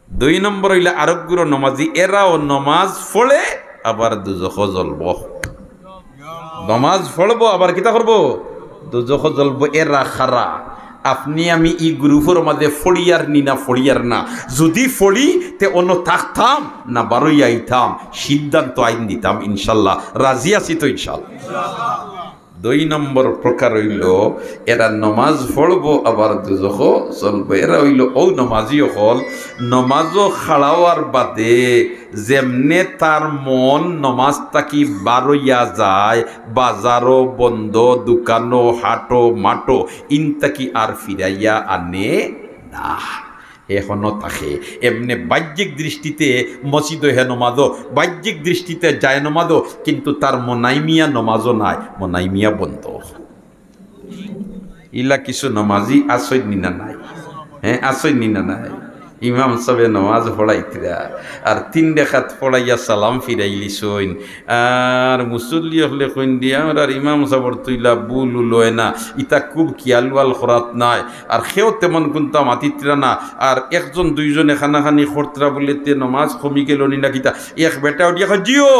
দুই নম্বর হইলে আরোগ্য নমাজি, এরাও নমাজ পড়ে আবার দুজখ জ্বলব। নমাজ পড়বো আবার কিতা করবো? দুজখ জ্বলব। এরা খারা। আপনি আমি ই গ্রুপের মাঝে ফড়িয়ার নি না ফড়িয়ার না। যদি ফড়ি তে অন্য থাকতাম না বারোই আইতাম, সিদ্ধান্ত আইন দিতাম ইনশাল্লাহ। রাজি আছি তো ইনশাল্লাহ? দুই নম্বর প্রকার হইল এরা নমাজ পড়বো আবার দুজখ চলবো। এরা হইল ও নমাজি হল নমাজও খাড়াওয়ার বাদে যেমনে তার মন নমাজ তাকি বারইয়া যায়, বাজারও বন্ধ, দোকানো হাটো মাটো ইনতাকি আর ফিরাইয়া আনে না, এখনো থাকে। এমনি বাহ্যিক দৃষ্টিতে মসজিদ হে নমাজও, বাহ্যিক দৃষ্টিতে যায় নমাজও, কিন্তু তার মনাইমিয়া নমাজও নাই, মনাইমিয়া বন্ধ। ইলা কিছু নমাজি আসই নিনা নাই। হ্যাঁ, আসই নিনা নাই। ইমাম সাহেব নমাজ পড়াইতিরা আর 3 রাকাত পড়াইয়া সালাম ফিরাইলি সইন, আর মুসল্লি হলে কইন দিয়া আর ইমাম সাহেবর তুইলা বুল লয় না, ইতা খুব খেয়ালওয়াল খরাত নাই। আর সেও তেমন কোনটা মাতিতরা না। আর একজন দুইজন এখানাখানি খরতরা বলে তে নমাজ কমি গেল নি না কিতা, এক বেটা উঠিয়া জিও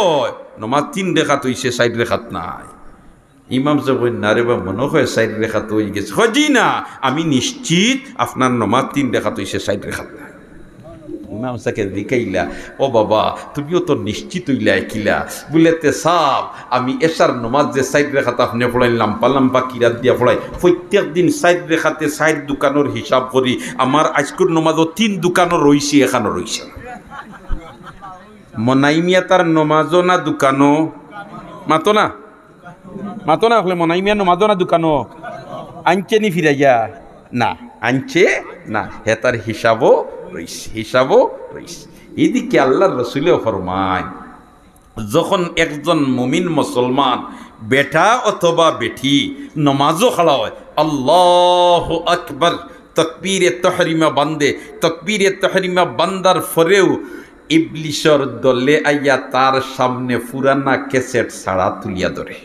নমাজ 3 রাকাত হইছে, 4 রাকাত নাই। ইমাম সাহেব না রে বা মনে হয় 4 রাকাত হয়ে গেছে। হজি না, আমি নিশ্চিত আপনার নমাজ 3 রাকাত হইছে, 4 রাকাত নাই। ইমাম সাহেবকে দেখাইলা, ও বাবা তুমিও তো নিশ্চিত হইলা কিলা বলেতে সাব, আমি এশার নমাজ যে 4 রাকাত আপনি পড়াই লাম্পা লাম্পা কিরাত দিয়া পড়াই, প্রত্যেক দিন 4 রাকাতে 4 দোকানের হিসাব করি, আমার আজকের নমাজও 3 দোকানও রইছে, এখানো রইছে। মনাইমিয়া তার নমাজও না দোকানো মাতো না, মাতো না হলে মনাইমিয়া নমাজও না দোকানো আনছে নি ফিরাইয়া না, আনছে না, হে তার হিসাবও রইছে, হিসাবও রইছে। এদিকে আল্লাহর রাসূলও ফরমায়, যখন একজন মুমিন মুসলমান বেটা অথবা বেটি নমাজও খাড়া হয়, আল্লাহু আকবার তাকবীরে তাহরিমা বান্দে, তাকবীরে তাহরিমা বান্দার পরেও ইবলিসর দলে আইয়া তার সামনে পুরানা ক্যাসেট ছাড়া তুলিয়া ধরে,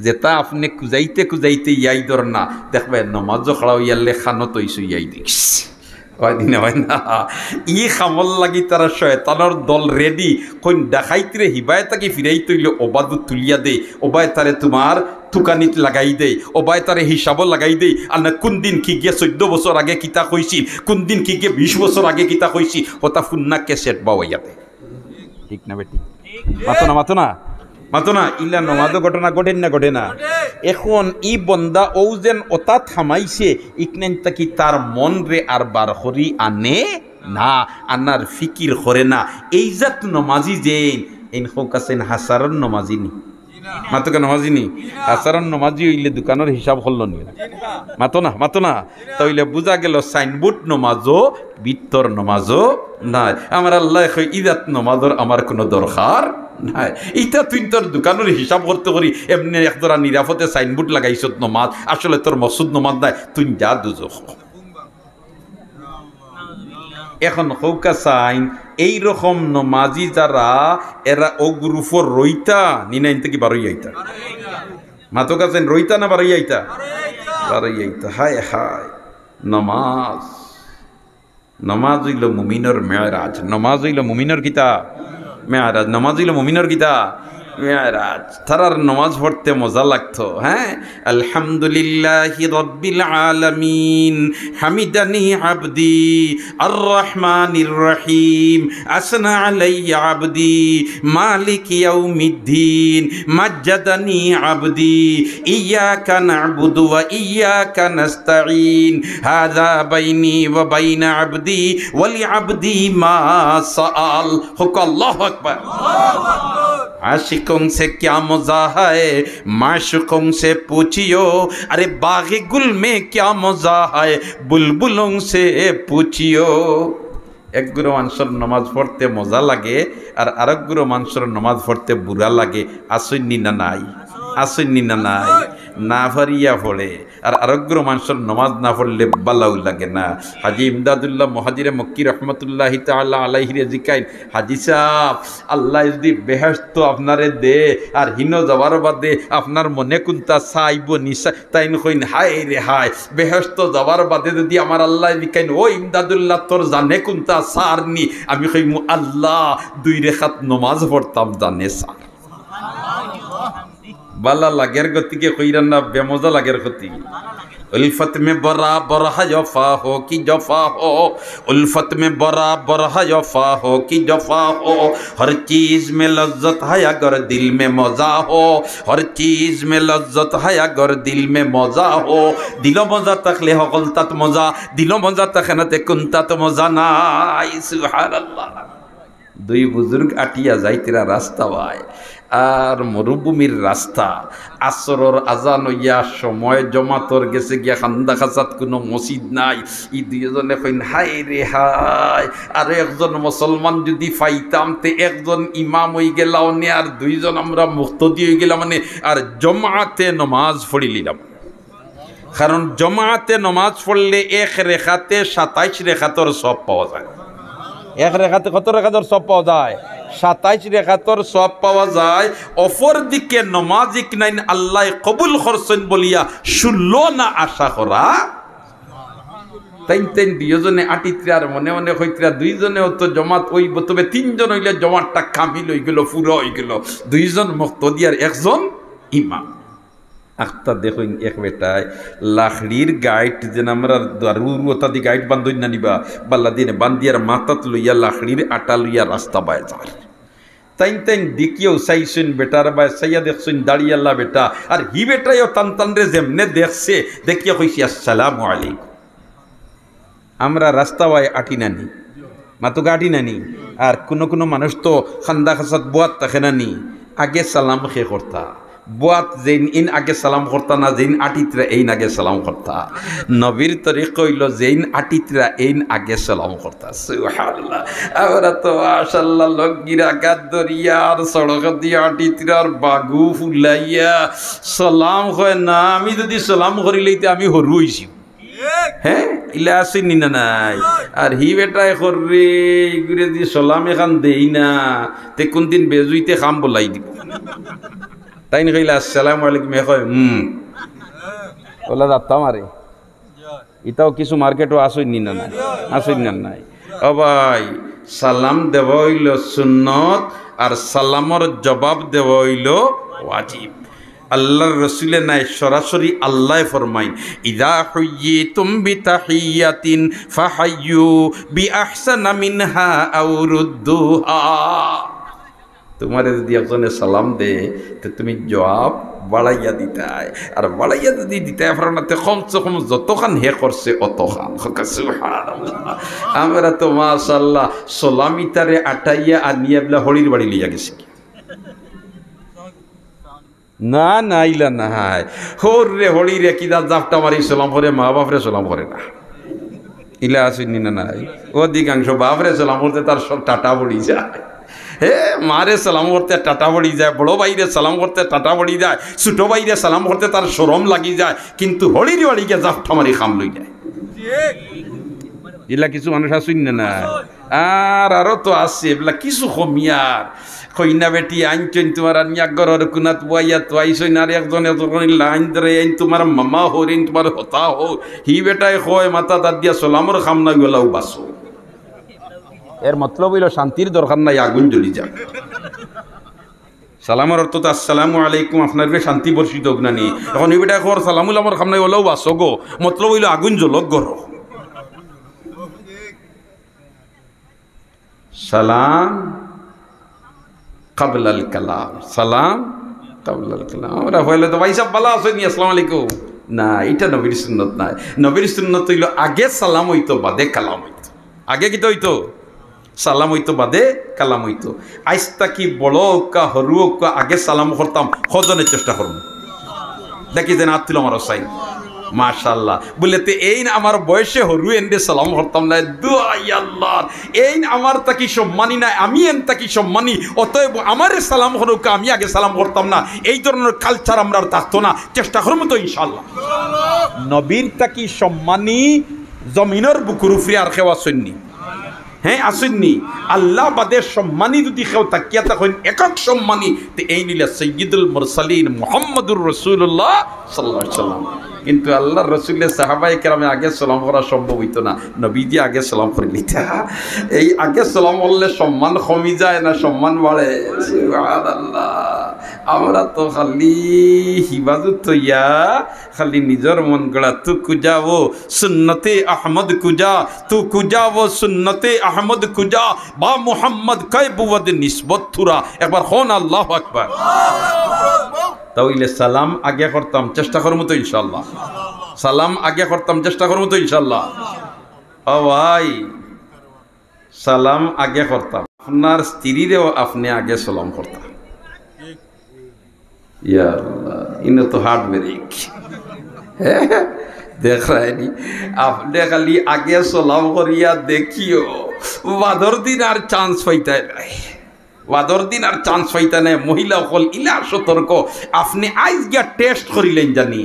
যেটা আপনি কুজাইতে কুজাইতে ইয়াই ধর না, দেখবে নমাজও খাড়া হইয়ালে খানো তৈছো ইয়াই দেখিস হয় না, হয় না। ই খামল লাগি তারা শয়তানোর দল রেডি, কোন দেখাইতে হিবায় তাকে ফিরাই তৈল, ওবাদু তুলিয়া দে, ওবায় তারে তোমার তুকানিত লাগাই দে, ওবায় তারে হিসাবও লাগাই দে। আর না কোন দিন কি গিয়ে 14 বছর আগে কিতা কইছি, কোন দিন কি গিয়ে 20 বছর আগে কিতা কইছি, ওটা ফুন্না ক্যাসেট বাওয়াইয়া দে। ঠিক না বেটি? মাতো না, মাতো না, মাতো না। ইলা নমাজও ঘটনা ঘটে না, ঘটে না। এখন ই বন্দা ও যেন ওটা থামাইছে, ইকনেন তাকি তার মন রে আর বার করি আনে না, আনার ফিকির করে না। এই জাত নমাজি যেন এন হোক আছেন হাসারন নমাজি নি, মাতো কে নমাজি নি, হাসারন নমাজি হইলে দোকানের হিসাব হল নি, মাতো না, মাতো না। তাইলে বুঝা গেল সাইনবোর্ড নমাজও বিত্তর নমাজও নাই। আমার আল্লাহ ইদাত নমাজর আমার কোনো দরকার নাই। ইটা তুই তোর দোকানের হিসাব করতে করি এমনি একদরা নিরাপদে সাইনবোর্ড লাগাইছ নমাজ, আসলে তোর মসুদ নমাজ নাই, তুই যা দুজখ। এখন হৌকা সাইন এইরকম নমাজি যারা, এরা ও গ্রুপর রইতা নিনাইন থেকে বারোই আইতা, মাতো কাছেন রইতা না বারোই আইতা, বারোই আইতা। হায় হায়, নমাজ, নমাজ হইল মুমিনের মেরাজ, নমাজ হইল মুমিনের কিতা মেয়ারাজ, নমাজ হইল মুমিনের কিতা মেয়ারাজ। তারার নমাজ পড়তে মজা লাগতো। হ্যাঁ, আলহামদুলিল্লাহি রাব্বিল আলামিন হামিদানি আবদি আর রহমানির রহিম আসনা আলাইয়া আবদি মালিক ইয়াউমিদ্দিন মাজ্জাদানি আবদি ইয়াকা না'বুদু ওয়া ইয়াকা নাস্তাঈন হাযা বাইনি ওয়া বাইনা আবদি ওয়া লিআবদি মা সাআল। হুক আল্লাহু আকবার, আল্লাহু আকবার। आशिकों से क्या मजा है माशुकों से पूछियो, अरे बाग़े गुल में क्या मजा है बुलबुलों से पूछियो। एक गुरु মানুষের নমাজ পড়তে মজা লাগে আর আরেক গুরু মানুষের নমাজ পড়তে বুড়া লাগে। আসন্নি না নাই, আসন্নি না নাই। না ফারিয়া পড়ে আর আরোগ্য মানুষের নমাজ না পড়লে বালাউ লাগে না। হাজি ইমদাদুল্লাহ মহাজিরে মক্কি রহমতুল্লাহি তাআলা আলাইহি জিকাইন, হাজি সাহেব আল্লাহ যদি বেহেশত আপনারে দে আর হিন যাওয়ার বাদে আপনার মনে কোনটা চাইব নিশা তাইন কইন হায় রে হায়, বেহেশত যাওয়ার বাদে যদি আমার আল্লাহ জিকাইন ও ইমদাদুল্লাহ তোর জানে কোনটা সারনি, আমি কইমু আল্লাহ 2 রাকাত নমাজ পড়তাম জানে সার। বালা লাগের গতিকে কইরান না বেমজা লাগের গতি। उल्फत में बराबर है जफा हो कि जफा हो, उल्फत में बराबर है जफा हो कि जफा हो, हर चीज़ में लज्जत है अगर दिल में मज़ा हो, हर चीज़ में लज्जत है अगर दिल में मज़ा हो, दिलो मज़ा तकले हो गलतात मज़ा, दिलो मज़ा तखनते कुंतात मज़ा नाई। सुभान अल्लाह। 2 बुजुर्ग आटिया जाइतिरा रास्ता वाय আর মরুভূমির রাস্তা, আসরর আজান হইয়া সময় জমাতর গেছে গিয়া খান্দা খাসাত কোনো মসজিদ নাই। ই 2 জনে কইন হাই রে হাই, আর একজন মুসলমান যদি পাইতাম তে একজন ইমাম হই গেলাও নে আর 2 জন আমরা মুক্তদি হই গেলাম মানে, আর জমাতে নমাজ পড়ি লিলাম। কারণ জমাতে নমাজ পড়লে 1 রেখাতে 27 রেখাতর সব পাওয়া যায়। 1 রেখাতে কত রেখাতর সব পাওয়া যায়? 27 রেখাতর সব পাওয়া যায়। অপর দিকে নমাজিক নাইন আল্লাহ কবুল করছেন বলিয়া 16 না আশা করা। তাই 2 জনে আটিত্রার মনে মনে হইত্রা 2 জনে তো জমাত ওই তবে 3 জন হইলে জমাতটা কামিল হয়ে গেল, পুরো হয়ে গেল। 2 জন মুক্তদি আর 1 জন ইমাম। আখতা দেখুন এক বেটায় লাখড়ির গাইড যেন আমরা দারুরতা দি গাইড বান্ধই না নিবা বাল্লা দিনে বান্দিয়ার মাথাত লইয়া লাখড়ির আটা লইয়া রাস্তা বায় যার। তাই দেখিও চাইছুন বেটার বায় চাইয়া দেখছুন দাঁড়িয়ে আল্লাহ বেটা, আর হি বেটাইও টান রে যেমনে দেখছে দেখিয়া কইছি আসসালামু আলাইকুম। আমরা রাস্তা বায় আটি নানি, মাতুকা আটি নানি, আর কোনো মানুষ তো খান্দা খাসাত বুয়াত থাকে নানি, আগে সালাম খে করতা বুয়াত যেইন ইন আগে সালাম করতা না, যেইন আটিতরা এইন আগে সালাম করতা। নবীর তরিক কইল যেইন আটিতরা এইন আগে সালাম করতা। সুবহানাল্লাহ। আমরা তো মাশাআল্লাহ লগিরা গাদরিয়ার সড়ক দিয়া আটিতরার বাগু ফুলাইয়া সালাম হয় না। আমি যদি সালাম করি লইতে আমি হরু হইছি। হ্যাঁ ইলা আসেনি না নাই। আর হি বেটায় কররে ঘুরে দিয়ে সালাম এখান দেই না, তে কোন দিন বেজুইতে খাম বলাই দিব। তাই না কইলা আসসালামু আলাইকুম, এ কয় ওলা যাত্তা মারে। ইতাও কিছু মার্কেটও আসইনি না নাই, আসইনি না নাই। ও ভাই সালাম দেব হইল সুন্নত আর সালামর জবাব দেব হইল ওয়াজিব। আল্লাহর রসুলে নাই সরাসরি আল্লাহ ফরমাইন ইদা হুয়্যিতুম বিতাহিয়াতিন ফাহাইয়ু বিআহসানা মিনহা আও রুদ্দুহা। তোমারে যদি একজনে সালাম দে তো তুমি জবাব বাড়াইয়া দিতাই, আর বাড়াইয়া যদি দিতাই আপনার কমসে কম যতখান হে করছে অতখান। সুবহানাল্লাহ। আমরা তো মাশাআল্লাহ সালামিতারে আটাইয়া আনিয়া বলে হরির বাড়ি লইয়া গেছি না নাইলা নাই। হর রে হরি রে কিদা জাপটা মারি সালাম করে, মা বাপরে সালাম করে না। ইলা আসেনি না নাই। অধিকাংশ বাপরে সালাম করতে তার সব টাটা পড়ি যায়। হে মারে সালাম করতে টাটা পড়ি যায়, বড় ভাইরে সালাম করতে টাটা পড়ি যায়, ছোট ভাইরে সালাম করতে তার শরম লাগি যায়, কিন্তু হরির বাড়িকে জাপটা মারি খাম লই যায়। এগুলা কিছু মানুষ আসুন না নাই। আর আরো তো আছে এগুলা কিছু কমিয়ার কইনা বেটি আইন তোমার আনিয়া গরর কুনাত বইয়া তো আইসই না। একজন লাইন ধরে আইন তোমার মামা হরিন তোমার হতা হো, হি বেটাই কয় মাথা তার দিয়া সালামর খাম না গেলাও বাসো। এর মতলব হইল শান্তির দরকার নাই, আগুন জ্বলি যাক। সালামের অর্থ তো আসসালামু আলাইকুম, আপনার শান্তি বর্ষিত হোক না নি। এখন এই বেটা খবর সালামুল আমার খাম নাই গেলাও বাসো গো, মতলব হইল আগুন জ্বলক গর। সালাম কাবলাল কালাম, সালাম কাবলাল কালাম। আমরা হইলে তো ভাই সাহেব ভালো আছেন, আসসালামু আলাইকুম না, এটা নবীর সুন্নত নাই। নবীর সুন্নত হইল আগে সালাম হইতো বাদে কালাম হইতো। আগে কি তো হইতো সালাম হইতো বাদে কালাম হইতো। আইস্তা কি বড় কা হরু কা আগে সালাম করতাম, হজনের চেষ্টা করবো। দেখি যেন আত্মীয় আমার সাইন মাশাআল্লাহ বলে তে এই না আমার বয়সে হরু এন্ডে সালাম করতাম না দুআই আল্লাহ এই না আমার তাকি সম্মানী না আমি এন তাকি সম্মানী অতএব আমারে সালাম হরুক আমি আগে সালাম করতাম না এই ধরনের কালচার আমরা আর থাকতো না চেষ্টা করব তো ইনশাআল্লাহ নবীর তাকি সম্মানী জমিনের বুকুর উপরে আর কেউ আসেননি হ্যাঁ আসেননি আল্লাহ বাদের সম্মানী যদি কেউ তাকিয়া তখন একক সম্মানী তো এই নিলে সৈয়দুল মুরসালিন মুহাম্মদুর রাসূলুল্লাহ সাল্লাল্লাহু আলাইহি ওয়াসাল্লাম কিন্তু আল্লাহর রাসূলের সাহাবায়ে কেরামে আগে সালাম করা সম্ভব হইতো না নবীজি আগে সালাম করে নিতে এই আগে সালাম করলে সম্মান কমে যায় না সম্মান বাড়ে সুবহানাল্লাহ আমরা তো খালি হিফাজত হইয়া খালি নিজের মন গড়া তু কুজাও সুন্নতে আহমদ কুজা তু কুজাও সুন্নতে আহমদ কুজা বা মুহাম্মদ কয় বুবদ নিসবত থুরা একবার হন আল্লাহু আকবার তাহলে সালাম আগে করতাম চেষ্টা করব তো ইনশাআল্লাহ সালাম আগে করতাম চেষ্টা করব তো ইনশাআল্লাহ ও ভাই সালাম আগে করতাম আপনার স্ত্রীরেও আপনি আগে সালাম করতাম ইয়া আল্লাহ ইনো তো হার্ট ব্রেক দেখ রায়নি আপনি খালি আগে সালাম করিয়া দেখিও বাদর দিন আর চান্স পাইতে নাই বাদর দিন আর চান্স পাইতে নাই মহিলা হল ইলা সতর্ক আপনি আইজ গিয়া টেস্ট করিলেন জানি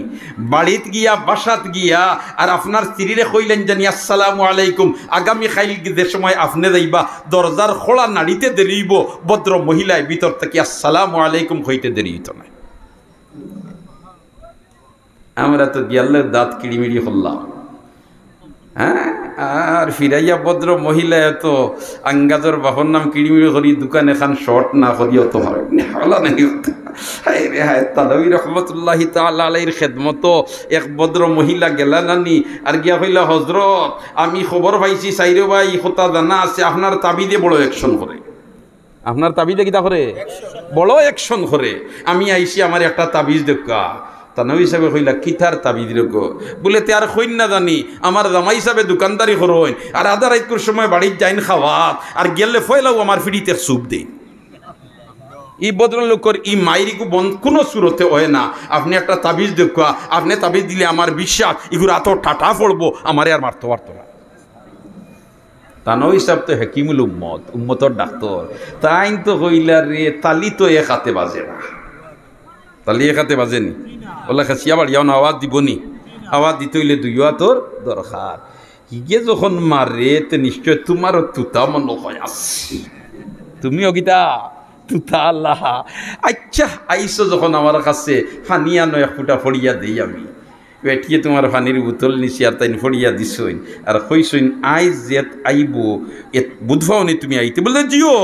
বাড়িত গিয়া বাসাত গিয়া আর আপনার স্ত্রীরে কইলেন জানি আসসালামু আলাইকুম আগামী খাইল যে সময় আপনি যাইবা দরজার খোলা নাড়িতে দেরিব ভদ্র মহিলায় ভিতর থেকে আসসালামু আলাইকুম হইতে দেরি হইত না আমরা তো গিয়ালের দাঁত কিড়িমিড়ি হল্লাম হ্যাঁ আর ফিরাইয়া ভদ্র মহিলা এত আঙ্গাজর বাহর নাম কিড়িমিড়ি করি দোকান এখান শর্ট না করিও তো হয় তালবী রহমতুল্লাহি তাআলা আলাইহির খেদমত এক ভদ্র মহিলা গেলা নানি আর গিয়া কইলা হজরত আমি খবর পাইছি সাইরে ভাই কথা জানা আছে আপনার তাবিদে বড় অ্যাকশন করে আপনার তাবিদে কিতা করে বড় অ্যাকশন করে আমি আইছি আমার একটা তাবিজ দেখা তা নবী সাহেব কইলা কিতার তাবিজ রেখো বলে তে আর কইন না জানি আমার জামাই সাহেবে দোকানদারি করইন আর আধা রাইতের সময় বাড়ির যাইন খাওয়াত আর গেলে ফয়লাও আমার ফিরিতে সুপ দেই এই ভদ্রলোকের এই মাইরিকু বন্ধ কোনো সুরতে হয় না আপনি একটা তাবিজ দেখা আপনি তাবিজ দিলে আমার বিশ্বাস এগুলো এত ঠাটা পড়বো আমারে আর মারতে পারতো না তানবী সাহেব তো হাকিমুল উম্মত উম্মতর ডাক্তার তাই তো কইলা রে তালি তো এক হাতে বাজে না তালি এক হাতে বাজেনি ওলা খাসিয়া বাড়িয়াও না আওয়াজ দিবনি আওয়াজ দিতে হইলে দুইয়া তোর দরকার হিগে যখন মারে তে নিশ্চয় তোমারও তুতা মনে হয় আসছে তুমিও গীতা তুতা আল্লাহ আচ্ছা আইসো যখন আমার কাছে ফানিয়া নয় ফুটা ফড়িয়া দেই আমি বেটিয়ে তোমার পানির বোতল নিছি আর তাই ফড়িয়া দিছইন আর কইসইন আইজ জেত আইব এ বুধবাওনি তুমি আইতে বললে জিও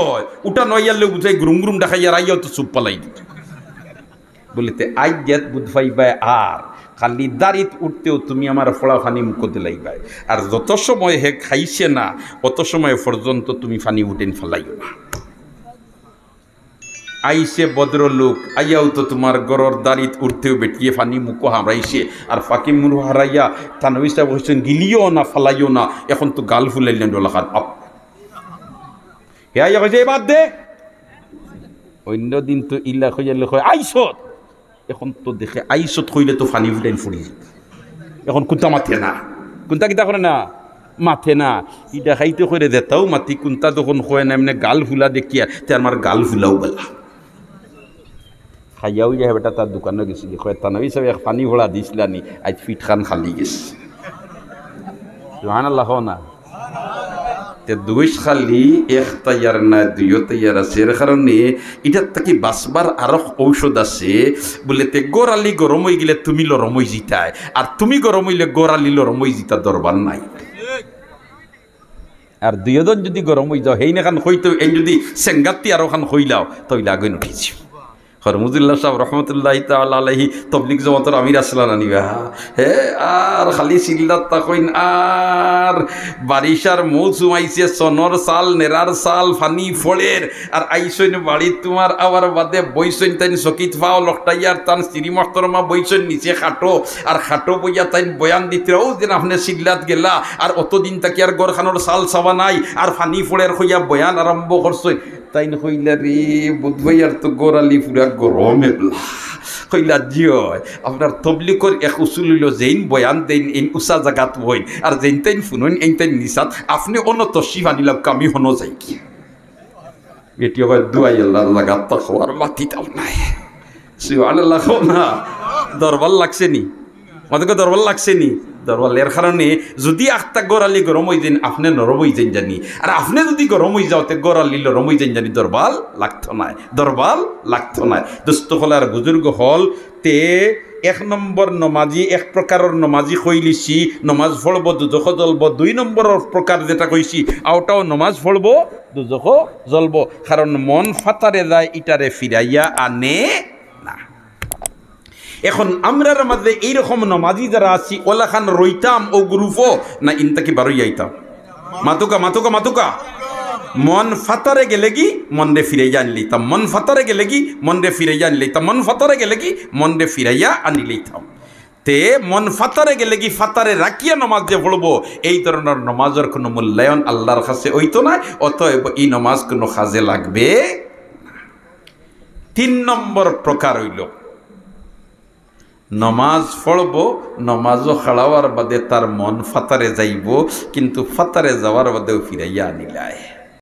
উটা নয়ালে বুঝাই গ্রুম গ্রুম দেখাইয়া আইয়াও তো চুপ পালাই দিত বলিতে আইজ জেত বুধবাইবাই আর খালি দাঁড়িত উঠতেও তুমি আমার ফোড়া ফানি মুখতে লাইবাই আর যত সময় হে খাইছে না অত সময় পর্যন্ত তুমি ফানি উঠেন ফেলাইও না আইসে ভদ্রলোক আইয়াও তো তোমার গরর দাঁড়িত উঠতেও বেটিয়ে ফানি মুখ হারাইছে আর ফাঁকি মুর হারাইয়া তানবী সাহেব বলছেন গিলিও না ফালাইও না এখন তো গাল ফুলাইলেন ডলাখান আপ হে আইয়া কইছে বাদ দে অন্য দিন তো ইল্লা কইয়ালে কয় আইসত এখন তো দেখে আইসত কইলে তো ফানি ফুটাইন ফুড়ি এখন কোনটা মাথে না কোনটা কিতা করে না মাথে না ইটা খাইতে করে দেতাও মাতি কোনটা যখন কয় না এমনি গাল ফুলা দেখিয়া তে আমার গাল ফুলাও বেলা খাইয়াও যায় বেটা তার দোকানে গেছিল কয় তানবী সাহেব এক পানি ভরা দিছিলানি আজ ফিট খান খালি গেছে সুবহানাল্লাহ না তে দুইশ খালি এক তৈয়ার না দুইও তৈয়ার আছে এর কারণে এটার থেকে বাঁচবার আরো ঔষধ আছে বলে তে গোড়ালি গরম হয়ে গেলে তুমি লরম হয়ে জিতায় আর তুমি গরম হইলে গোড়ালি লরম হয়ে জিতা দরবার নাই আর দুইজন যদি গরম হয়ে যাও হেই না খান হইতো এই যদি সেঙ্গাতি আরো খান হইলাও তইলে আগুন উঠেছি হরমুদুল্লাহ সাহেব রহমতুল্লাহ তাআলা আলাইহি তবলিগ জমাতের আমির আসলান আনিবা হে আর খালি সিল্লাত তাকইন আর বারিশার মৌসুম আইছে সনর সাল নেরার সাল ফানি ফলের আর আইসইন বাড়ি তোমার আবার বাদে বইসইন তাইন সকিত ফাও লকটাইয়ার তান স্ত্রী মহতরমা বইসইন নিচে খাটো আর খাটো বইয়া তাইন বয়ান দিতে ও যেন আপনি সিল্লাত গেলা আর অতদিন তাকি আর গড়খানোর সাল সাবা নাই আর ফানি ফলের হইয়া বয়ান আরম্ভ করছই তাইন হইলা রে বুধবাই আর তো গোড়ালি পুরা গরমে কইলা জিও আপনার তবলিগর এক উসুল হইল যেইন বয়ান দেন এই উষা জাগাত হইন আর যেইন তাইন ফুনুন এই তাইন নিসাত আপনি অন্য তশিফ আনিলাম কামি হনো যাই কি এটি আবার দুয়াই আল্লাহ লাগাত তাকওয়ার মাটিটাও নাই সুবহানাল্লাহ না দরবার লাগছে নি আমাদেরকে দরবার লাগছে নি দরবার এর কারণে যদি আখতা গড়ালি গরম হয়ে যান আপনি নরম হয়ে যান জানি আর আপনি যদি গরম হয়ে যাওতে গড়ালি নরম হয়ে যান জানি দরবার লাগতো নাই দরবার লাগতো নাই দোস্ত হল আর বুজুর্গ হল তে এক নম্বর নমাজি এক প্রকারের নমাজি কইলিছি নমাজ পড়ব দুজখ জ্বলব দুই নম্বরের প্রকার যেটা কইছি আওটাও নমাজ পড়ব দুজখ জ্বলব কারণ মন ফাতারে যায় ইটারে ফিরাইয়া আনে না এখন আমরার মধ্যে এইরকম নমাজি যারা আছি ওলা খান রইতাম ও গ্রুপও না ইনতাকি বারোই আইতাম মাতুকা মাতুকা মাতুকা মন ফাতারে গেলে কি মন রে ফিরাইয়া আনি লইতাম মন ফাতারে গেলে কি মন রে ফিরাইয়া আনি লইতাম মন ফাতারে গেলে কি মন রে ফিরাইয়া আনি লইতাম তে মন ফাতারে গেলে কি ফাতারে রাখিয়া নমাজ যে পড়বো এই ধরনের নমাজের কোনো মূল্যায়ন আল্লাহর কাছে হইতো না অতএব এই নমাজ কোনো কাজে লাগবে। 3 নম্বর প্রকার হইল নমাজ পড়ব নমাজও খাড়াওয়ার বাদে তার মন ফাতারে যাইব কিন্তু ফাতারে যাওয়ার বাদেও ফিরাইয়া আনিলায়